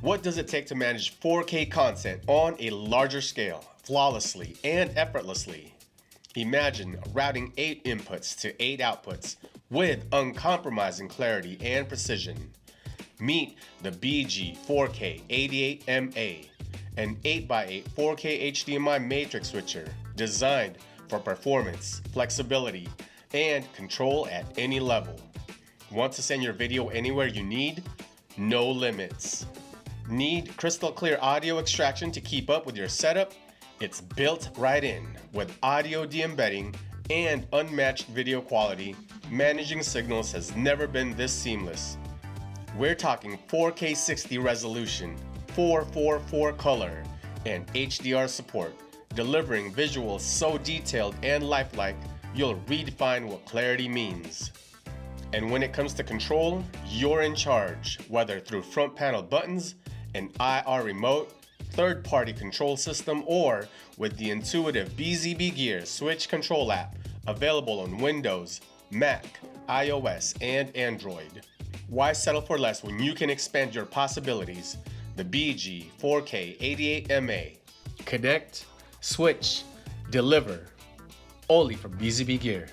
What does it take to manage 4K content on a larger scale, flawlessly and effortlessly? Imagine routing 8 inputs to 8 outputs with uncompromising clarity and precision. Meet the BG-4K-88MA, an 8x8 4K HDMI Matrix Switcher designed for performance, flexibility, and control at any level. Want to send your video anywhere you need? No limits. Need crystal clear audio extraction to keep up with your setup? It's built right in. With audio de-embedding and unmatched video quality, managing signals has never been this seamless. We're talking 4K 60 resolution, 444 color, and HDR support, delivering visuals so detailed and lifelike, you'll redefine what clarity means. And when it comes to control, you're in charge, whether through front panel buttons, an IR remote, third-party control system, or with the intuitive BZBGEAR Switch Control app, available on Windows, Mac, iOS, and Android. Why settle for less when you can expand your possibilities? The BG-4K-88MA. Connect, switch, deliver, only from BZBGEAR.